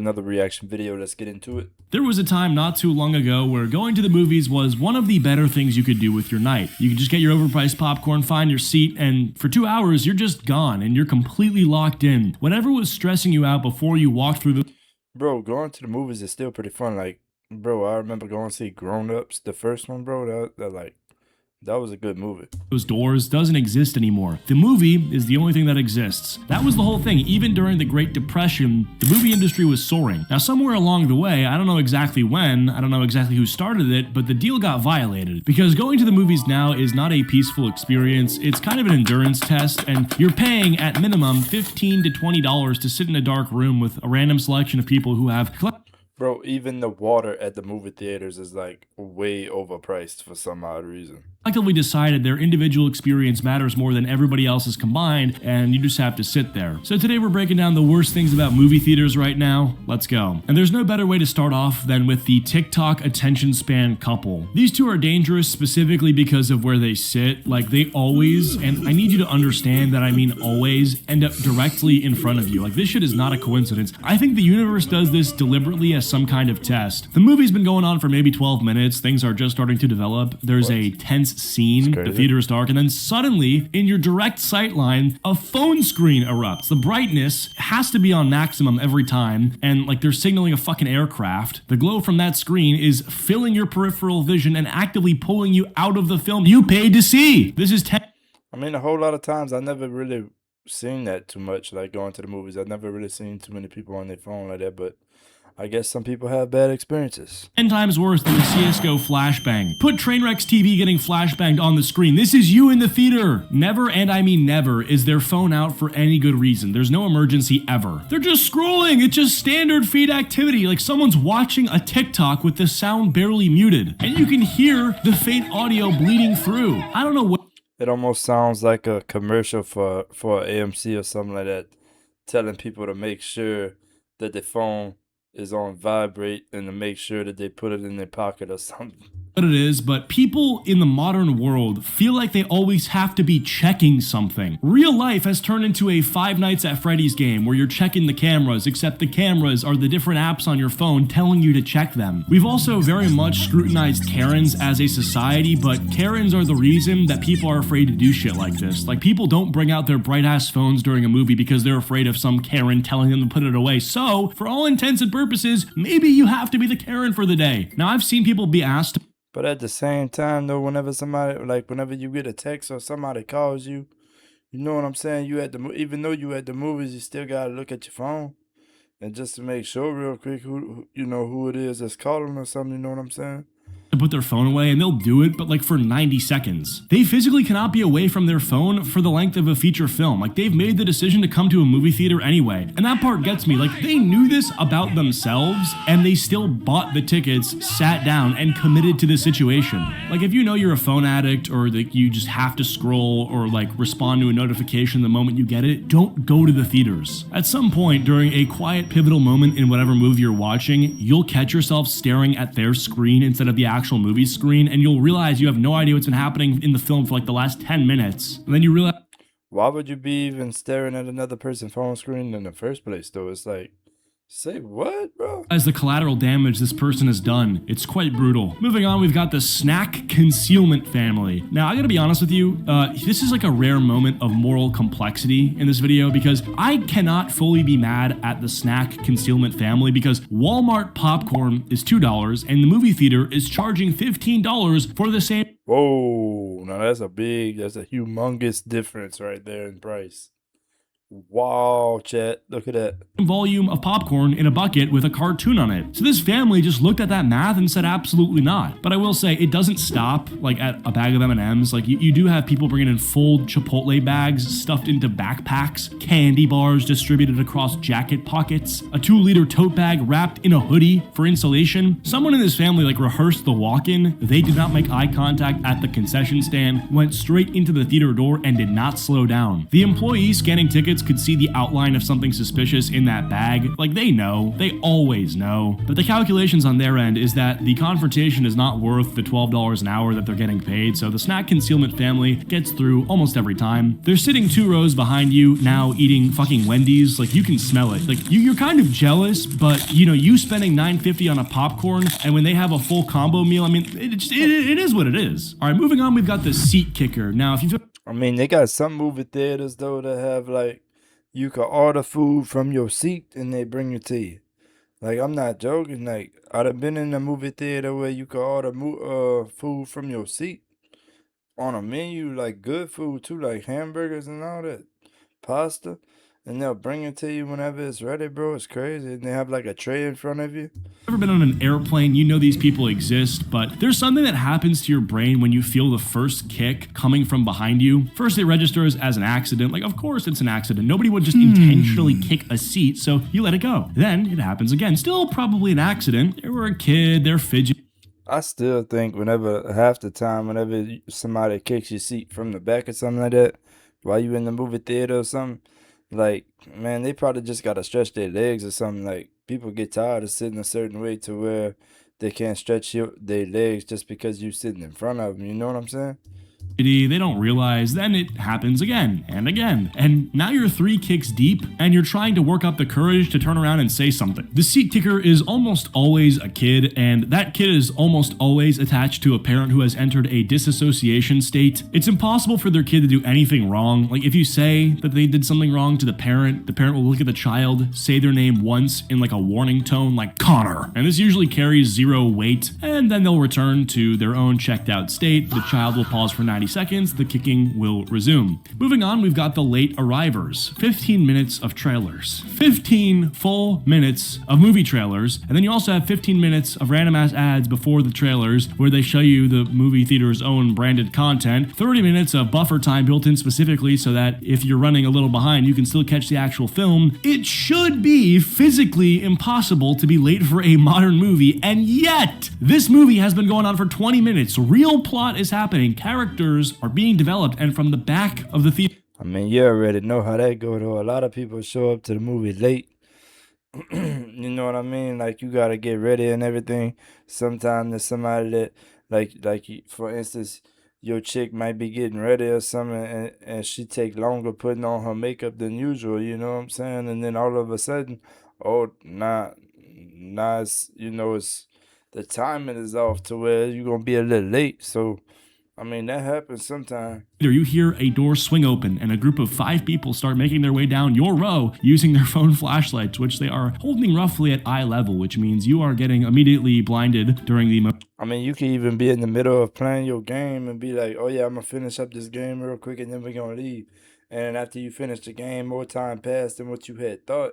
Another reaction video. Let's get into it. There was a time not too long ago where going to the movies was one of the better things you could do with your night. You could just get your overpriced popcorn, find your seat, and for 2 hours, you're just gone and you're completely locked in. Whatever was stressing you out before you walked through the... Bro, going to the movies is still pretty fun. Like, bro, I remember going to see Grown Ups, the first one, bro. That was a good movie. Those doors doesn't exist anymore. The movie is the only thing that exists. That was the whole thing. Even during the Great Depression, the movie industry was soaring. Now, somewhere along the way, I don't know exactly when, I don't know exactly who started it, but the deal got violated. Because going to the movies now is not a peaceful experience. It's kind of an endurance test, and you're paying at minimum $15 to $20 to sit in a dark room with a random selection of people who have... Bro, even the water at the movie theaters is like way overpriced for some odd reason. Collectively decided their individual experience matters more than everybody else's combined, and you just have to sit there. So today we're breaking down the worst things about movie theaters right now. Let's go. And there's no better way to start off than with the TikTok attention span couple. These two are dangerous specifically because of where they sit. Like, they always, and I need you to understand that I mean always, end up directly in front of you. Like, this shit is not a coincidence. I think the universe does this deliberately as some kind of test. The movie's been going on for maybe 12 minutes. Things are just starting to develop. There's a tense scene, the theater is dark, and then suddenly, in your direct sight line, a phone screen erupts. The brightness has to be on maximum every time, and like they're signaling a fucking aircraft. The glow from that screen is filling your peripheral vision and actively pulling you out of the film you paid to see. This is I mean, a whole lot of times I never really seen that too much, like going to the movies. I've never really seen too many people on their phone like that, but I guess some people have bad experiences. 10 times worse than a CSGO flashbang. Put Trainwreck's TV getting flashbanged on the screen. This is you in the theater. Never, and I mean never, is their phone out for any good reason. There's no emergency ever. They're just scrolling. It's just standard feed activity, like someone's watching a TikTok with the sound barely muted. And you can hear the faint audio bleeding through. I don't know what... It almost sounds like a commercial for AMC or something like that, telling people to make sure that their phone is on vibrate and to make sure that they put it in their pocket or something. What it is, but people in the modern world feel like they always have to be checking something. Real life has turned into a Five Nights at Freddy's game where you're checking the cameras, except the cameras are the different apps on your phone telling you to check them. We've also very much scrutinized Karens as a society, but Karens are the reason that people are afraid to do shit like this. Like, people don't bring out their bright ass phones during a movie because they're afraid of some Karen telling them to put it away. So, for all intents and purposes, maybe you have to be the Karen for the day. Now, I've seen people be asked... But at the same time, though, whenever you get a text or somebody calls you, you know what I'm saying? Even though you at the movies, you still gotta look at your phone, and just to make sure real quick who it is that's calling or something. You know what I'm saying? To put their phone away, and they'll do it, but like for 90 seconds. They physically cannot be away from their phone for the length of a feature film. Like, they've made the decision to come to a movie theater anyway. And that part gets me. Like, they knew this about themselves, and they still bought the tickets, sat down, and committed to the situation. Like, if you know you're a phone addict, or that you just have to scroll, or like respond to a notification the moment you get it, don't go to the theaters. At some point during a quiet, pivotal moment in whatever movie you're watching, you'll catch yourself staring at their screen instead of the actual movie screen, and you'll realize you have no idea what's been happening in the film for like the last 10 minutes. And then you realize... Why would you be even staring at another person's phone screen in the first place, though? It's like, say what, bro? As the collateral damage this person has done, it's quite brutal. Moving on, we've got the snack concealment family. Now, I gotta be honest with you, this is like a rare moment of moral complexity in this video, because I cannot fully be mad at the snack concealment family, because Walmart popcorn is $2 and the movie theater is charging $15 for the same... Whoa, now that's a humongous difference right there in price. Wow, chat, look at that. Volume of popcorn in a bucket with a cartoon on it. So this family just looked at that math and said absolutely not. But I will say, it doesn't stop like at a bag of M&Ms. Like, you do have people bringing in full Chipotle bags stuffed into backpacks, candy bars distributed across jacket pockets, a 2-liter tote bag wrapped in a hoodie for insulation. Someone in this family like rehearsed the walk-in. They did not make eye contact at the concession stand, went straight into the theater door and did not slow down. The employee scanning tickets kids could see the outline of something suspicious in that bag. Like, they know. They always know. But the calculations on their end is that the confrontation is not worth the $12 an hour that they're getting paid, so the snack concealment family gets through almost every time. They're sitting 2 rows behind you now eating fucking Wendy's. Like, you can smell it. Like, you're kind of jealous, but, you know, you spending $9.50 on a popcorn, and when they have a full combo meal, I mean, it is what it is. All right, moving on, we've got the seat kicker. Now, if you've I mean, they got some movie theaters though that have like you can order food from your seat and they bring it to you. Like I'm not joking. Like I done been in a movie theater where you can order food from your seat on a menu, like good food too, like hamburgers and all that, pasta, and they'll bring it to you whenever it's ready, bro. It's crazy. And they have like a tray in front of you. ever been on an airplane, you know these people exist, but there's something that happens to your brain when you feel the first kick coming from behind you. First, it registers as an accident. Like, of course it's an accident. Nobody would just intentionally kick a seat, so you let it go. Then it happens again. Still probably an accident. They were a kid, they're fidgeting. I still think whenever half the time, whenever somebody kicks your seat from the back or something like that, while you in the movie theater or something, like man, they probably just gotta stretch their legs or something. Like people get tired of sitting a certain way to where they can't stretch their legs just because you sitting in front of them. You know what I'm saying? They don't realize, then it happens again and again. And now you're 3 kicks deep and you're trying to work up the courage to turn around and say something. The seat kicker is almost always a kid, and that kid is almost always attached to a parent who has entered a disassociation state. It's impossible for their kid to do anything wrong. Like if you say that they did something wrong to the parent will look at the child, say their name once in like a warning tone, like Connor. And this usually carries 0 weight, and then they'll return to their own checked out state. The child will pause for 90 seconds, the kicking will resume. Moving on, we've got the late arrivers. 15 minutes of trailers. 15 full minutes of movie trailers, and then you also have 15 minutes of random ass ads before the trailers where they show you the movie theater's own branded content. 30 minutes of buffer time built in specifically so that if you're running a little behind, you can still catch the actual film. It should be physically impossible to be late for a modern movie, and yet this movie has been going on for 20 minutes. Real plot is happening. Characters are being developed, and from the back of the theater. I mean, you already know how that go though. A lot of people show up to the movie late. You know what I mean? Like you gotta get ready and everything. Sometimes there's somebody that for instance, your chick might be getting ready or something and she take longer putting on her makeup than usual, you know what I'm saying? And then all of a sudden, oh nah it's it's the timing is off to where you're gonna be a little late. So I mean that happens sometimes. You hear a door swing open and a group of 5 people start making their way down your row using their phone flashlights, which they are holding roughly at eye level, which means you are getting immediately blinded during the I mean, you can even be in the middle of playing your game and be like, oh yeah, I'm gonna finish up this game real quick and then we're gonna leave. And after you finish the game, more time passed than what you had thought.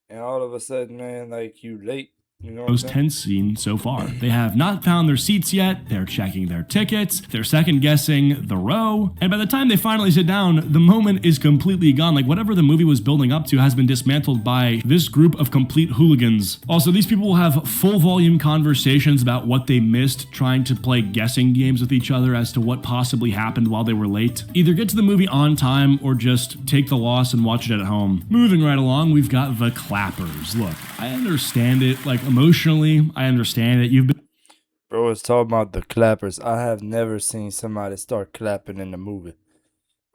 And all of a sudden, man, like you late. You know what I'm most saying? tense scene so far. They have not found their seats yet, they're checking their tickets, they're second guessing the row, and by the time they finally sit down, the moment is completely gone. Like whatever the movie was building up to has been dismantled by this group of complete hooligans. Also, these people will have full volume conversations about what they missed, trying to play guessing games with each other as to what possibly happened while they were late. Either get to the movie on time or just take the loss and watch it at home. Moving right along, we've got the clappers. Look, I understand it, like emotionally, I understand it. You've been Bro, it's talking about the clappers. I have never seen somebody start clapping in the movie.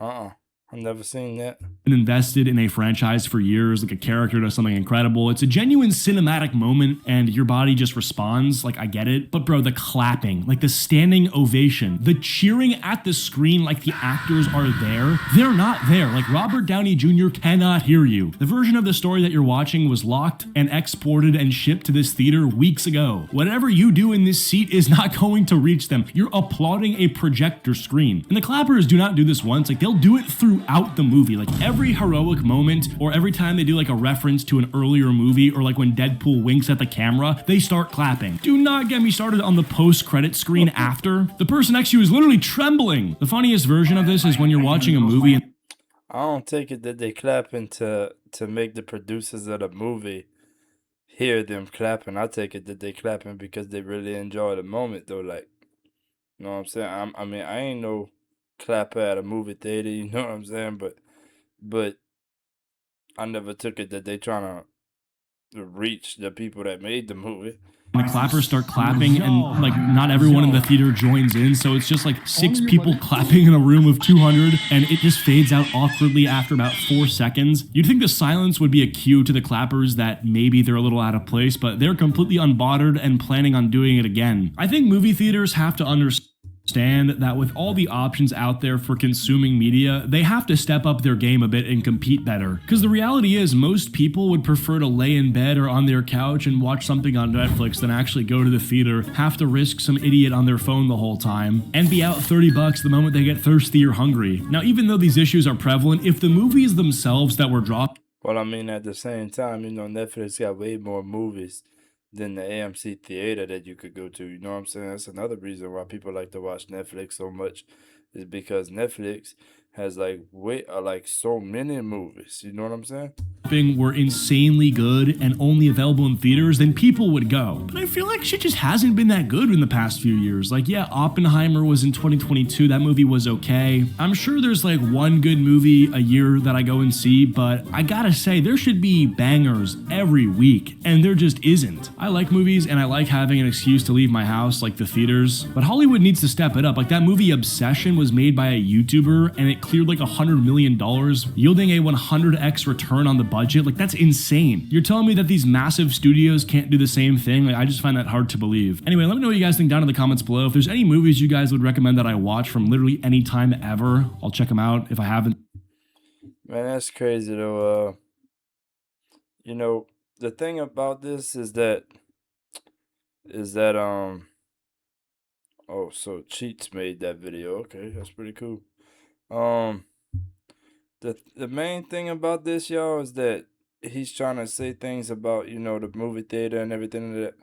I've never seen that. invested in a franchise for years, like a character does something incredible. It's a genuine cinematic moment and your body just responds. Like, I get it. But bro, the clapping, like the standing ovation, the cheering at the screen like the actors are there, they're not there. Like Robert Downey Jr. cannot hear you. The version of the story that you're watching was locked and exported and shipped to this theater weeks ago. Whatever you do in this seat is not going to reach them. You're applauding a projector screen. And the clappers do not do this once, like they'll do it throughout the movie. Like every heroic moment or every time they do like a reference to an earlier movie or like when Deadpool winks at the camera, they start clapping. Do not get me started on the post-credit screen after. The person next to you is literally trembling. The funniest version of this is when you're watching a movie and I don't take it that they clapping to make the producers of the movie hear them clapping. I take it that they clapping because they really enjoy the moment though. Like, you know what I'm saying? I mean, I ain't no clapper at a movie theater. You know what I'm saying? But I never took it that they trying to reach the people that made the movie. The clappers start clapping and like not everyone in the theater joins in, so it's just like 6 people clapping in a room of 200 and it just fades out awkwardly after about 4 seconds. You'd think the silence would be a cue to the clappers that maybe they're a little out of place, but they're completely unbothered and planning on doing it again. I think movie theaters have to understand that with all the options out there for consuming media, they have to step up their game a bit and compete better. Because the reality is, most people would prefer to lay in bed or on their couch and watch something on Netflix than actually go to the theater, have to risk some idiot on their phone the whole time, and be out $30 the moment they get thirsty or hungry. Now, even though these issues are prevalent, if the movies themselves that were dropped Well, I mean, at the same time, Netflix got way more movies than the AMC theater that you could go to. You know what I'm saying? That's another reason why people like to watch Netflix so much, is because Netflix has like so many movies. You know what I'm saying? were insanely good and only available in theaters, then people would go. But I feel like shit just hasn't been that good in the past few years. Like, yeah, Oppenheimer was in 2022. That movie was okay. I'm sure there's like one good movie a year that I go and see, but I gotta say, there should be bangers every week, and there just isn't. I like movies and I like having an excuse to leave my house, like the theaters, but Hollywood needs to step it up. Like that movie Obsession was made by a YouTuber and it cleared like $100 million, yielding a 100x return on the budget. Like that's insane. You're telling me that these massive studios can't do the same thing? Like I just find that hard to believe. Anyway, let me know what you guys think down in the comments below. If there's any movies you guys would recommend that I watch from literally any time ever, I'll check them out if I haven't. Man, that's crazy though. The thing about this is that oh, so Cheats made that video. Okay, that's pretty cool. Um the main thing about this, y'all, is that he's trying to say things about, the movie theater and everything like that.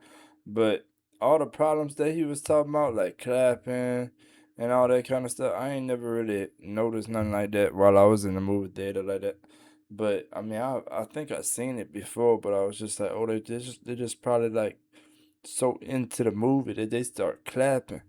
But all the problems that he was talking about, like clapping and all that kind of stuff, I ain't never really noticed nothing like that while I was in the movie theater like that. But I mean, I think I seen it before, but I was just like, oh, they just probably like so into the movie that they start clapping.